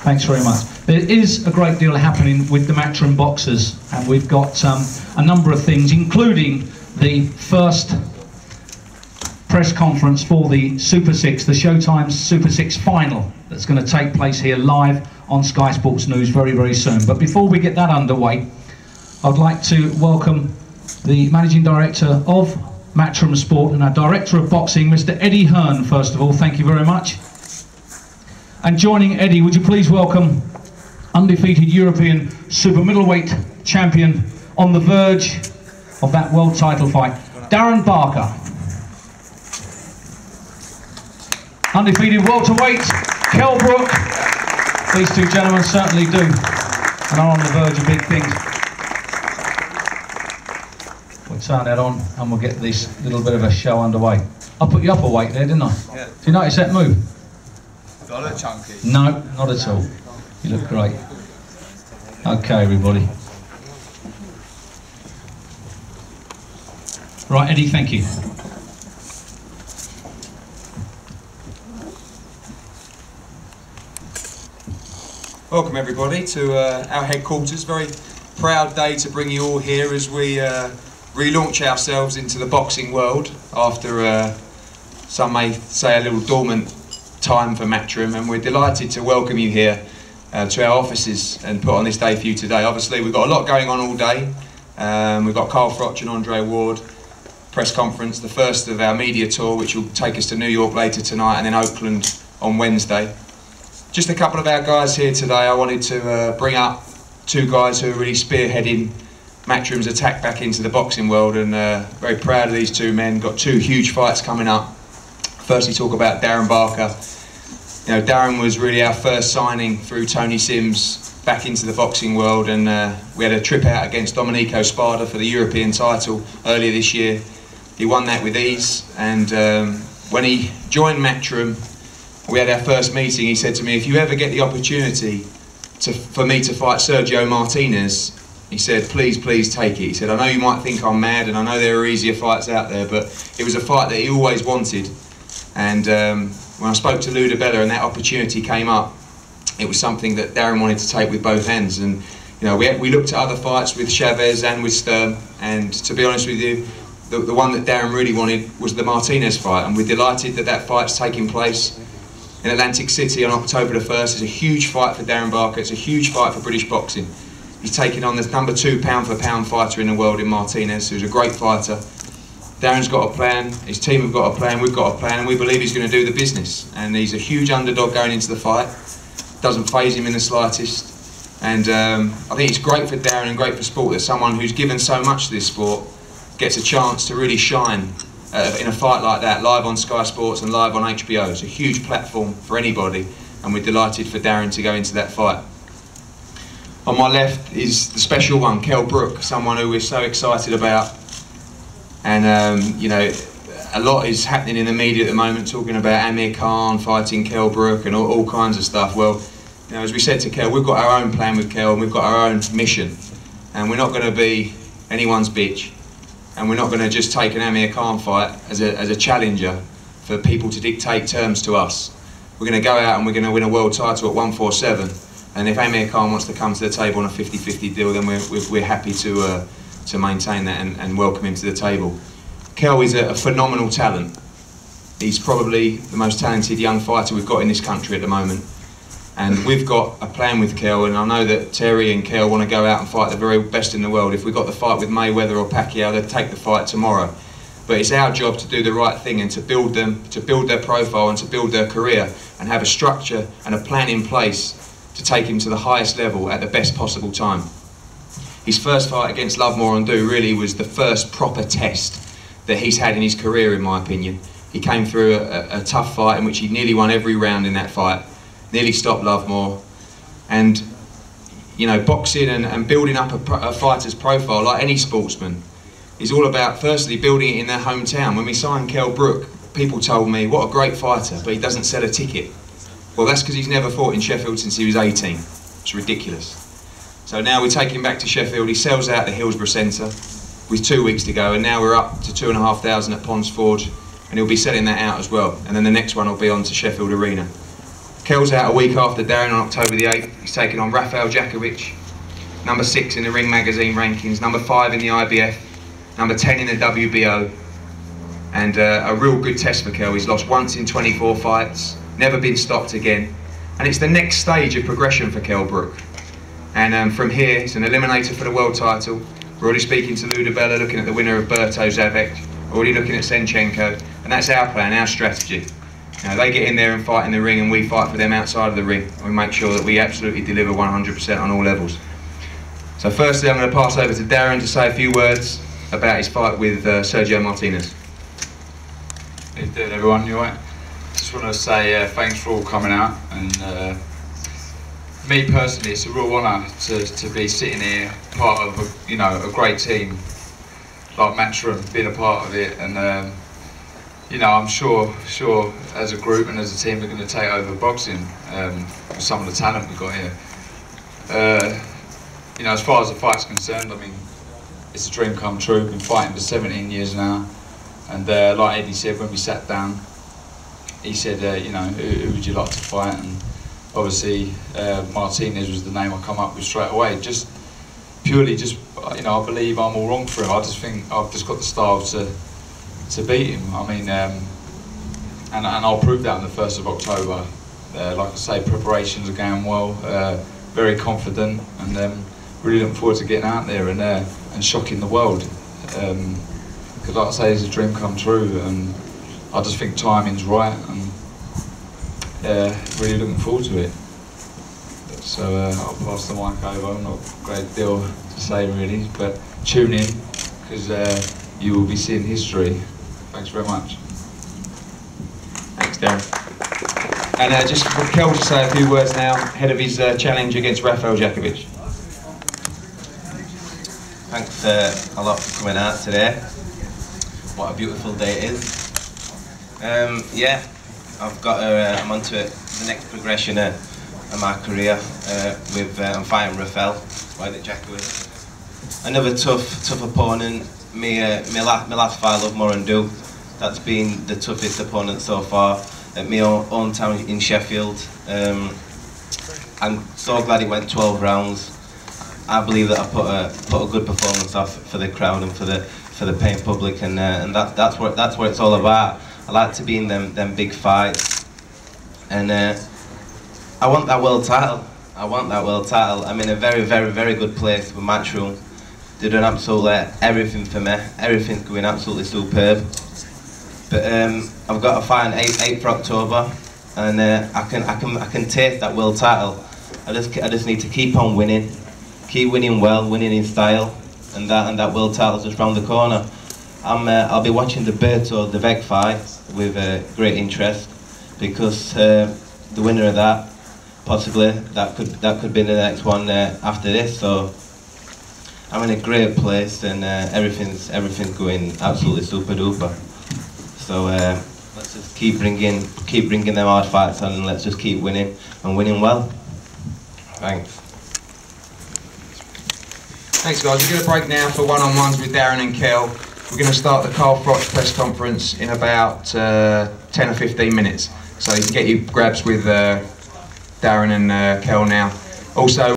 Thanks very much. There is a great deal happening with the Matchroom boxers, and we've got a number of things, including the first press conference for the Super 6, the Showtime Super 6 final, that's going to take place here live on Sky Sports News very, very soon. But before we get that underway, I'd like to welcome the Managing Director of Matchroom Sport and our Director of Boxing, Mr. Eddie Hearn, first of all. Thank you very much. And joining Eddie, would you please welcome undefeated European super middleweight champion on the verge of that world title fight, Darren Barker. Undefeated welterweight, Kell Brook. These two gentlemen certainly do and are on the verge of big things. We'll turn that on and we'll get this little bit of a show underway. I put you up a weight there, didn't I? Yeah. Do you notice that move? Do I look chunky? No, not at all. You look great. Okay, everybody. Right, Eddie, thank you. Welcome everybody to our headquarters. Very proud day to bring you all here as we relaunch ourselves into the boxing world after some may say a little dormant time for Matchroom, and we're delighted to welcome you here to our offices and put on this day for you today. Obviously we've got a lot going on all day. We've got Froch and Andre Ward press conference, the first of our media tour, which will take us to New York later tonight and then Oakland on Wednesday. Just a couple of our guys here today. I wanted to bring up two guys who are really spearheading Matchroom's attack back into the boxing world, and very proud of these two men. Got two huge fights coming up. Firstly, talk about Darren Barker. You know, Darren was really our first signing through Tony Sims back into the boxing world, and we had a trip out against Domenico Spada for the European title earlier this year. He won that with ease, and when he joined Matchroom, we had our first meeting. He said to me, if you ever get the opportunity for me to fight Sergio Martinez, he said, please take it. He said, I know you might think I'm mad, and I know there are easier fights out there, but it was a fight that he always wanted. And when I spoke to Lou DiBella and that opportunity came up, it was something that Darren wanted to take with both hands. And you know, we looked at other fights with Chavez and with Sturm, and to be honest with you, the one that Darren really wanted was the Martinez fight, and we're delighted that that fight's taking place in Atlantic City on October the 1st. It's a huge fight for Darren Barker. It's a huge fight for British boxing. He's taking on the #2 pound-for-pound fighter in the world in Martinez, who's a great fighter. Darren's got a plan, his team have got a plan, we've got a plan, and we believe he's going to do the business. And he's a huge underdog going into the fight. Doesn't faze him in the slightest. And I think it's great for Darren and great for sport that someone who's given so much to this sport gets a chance to really shine in a fight like that, live on Sky Sports and live on HBO. It's a huge platform for anybody, and we're delighted for Darren to go into that fight. On my left is the special one, Kell Brook, someone who we're so excited about. And you know, a lot is happening in the media at the moment, talking about Amir Khan fighting Kell Brook and all kinds of stuff. Well, you know, as we said to Kell, we've got our own plan with Kell, and we've got our own mission, and we're not going to be anyone's bitch, and we're not going to just take an Amir Khan fight as a challenger for people to dictate terms to us. We're going to go out and we're going to win a world title at 147, and if Amir Khan wants to come to the table on a 50-50 deal, then we're happy to maintain that and welcome him to the table. Kell is a phenomenal talent. He's probably the most talented young fighter we've got in this country at the moment. And we've got a plan with Kell, and I know that Terry and Kell want to go out and fight the very best in the world. If we got the fight with Mayweather or Pacquiao, they'd take the fight tomorrow. But it's our job to do the right thing and to build them, to build their profile and to build their career, and have a structure and a plan in place to take him to the highest level at the best possible time. His first fight against Lovemore Ndu really was the first proper test that he's had in his career, in my opinion. He came through a tough fight in which he nearly won every round in that fight, nearly stopped Lovemore. And you know, boxing and building up a fighter's profile, like any sportsman, is all about firstly building it in their hometown. When we signed Kell Brook, people told me, what a great fighter, but he doesn't sell a ticket. Well, that's because he's never fought in Sheffield since he was 18. It's ridiculous. So now we take him back to Sheffield. He sells out the Hillsborough Centre with 2 weeks to go, and now we're up to 2,500 at Ponds Forge, and he'll be selling that out as well. And then the next one will be on to Sheffield Arena. Kel's out a week after Darren on October the 8th. He's taking on Rafael Jakovic, number 6 in the Ring Magazine rankings, number 5 in the IBF, number 10 in the WBO, and a real good test for Kel. He's lost once in 24 fights, never been stopped again, and it's the next stage of progression for Kell Brook. And from here, it's an eliminator for the world title. We're already speaking to Ludabella, looking at the winner of Berto Zavek, already looking at Senchenko, and that's our plan, our strategy. You know, they get in there and fight in the ring, and we fight for them outside of the ring. We make sure that we absolutely deliver 100% on all levels. So firstly, I'm going to pass over to Darren to say a few words about his fight with Sergio Martinez. How you doing, everyone? You alright? Just want to say thanks for all coming out, and me personally, it's a real honour to be sitting here, part of a great team like Matchroom, being a part of it, and I'm sure as a group and as a team we're going to take over boxing with some of the talent we've got here. As far as the fight's concerned, I mean, it's a dream come true. We've been fighting for 17 years now, and like Eddie said when we sat down, he said, who would you like to fight? And obviously Martinez was the name I come up with straight away. Just purely, I believe I'm all wrong for him. I just think I've just got the style to beat him. I mean, and I'll prove that on the 1st of October. Like I say, preparations are going well. Very confident, and really looking forward to getting out there and shocking the world. Because like I say, it's a dream come true, and I just think timing's right, and really looking forward to it. So I'll pass the mic over. Not a great deal to say really, but tune in, because you will be seeing history. Thanks very much. Thanks, Darren. And just for Kell to say a few words now, ahead of his challenge against Rafael Jakovic. Thanks a lot for coming out today. What a beautiful day it is. Yeah, I'm on to the next progression of my career with I'm fighting Rafael Jakovic. Another tough opponent. My last fight, Love More and Do, that's been the toughest opponent so far at my own town in Sheffield. I'm so glad it went 12 rounds. I believe that I put a good performance off for the crowd and for the paying public, and that's what it's all about. I like to be in them big fights, and I want that world title. I'm in a very good place with Matchroom. They're doing absolutely everything for me. Everything's going absolutely superb. But I've got a fight on 8th for October, and I can taste that world title. I just need to keep on winning. Keep winning well, winning in style, and that world title's just round the corner. I'll be watching the Berto Zavek fight with great interest, because the winner of that, possibly that could be the next one after this. So I'm in a great place, and everything's going absolutely super duper. So let's just keep bringing them hard fights on, and let's just keep winning and winning well. Thanks. Thanks, guys. We're going to break now for one-on-ones with Darren and Kell. We're going to start the Froch press conference in about 10 or 15 minutes. So you can get your grabs with Darren and Kell now. Also,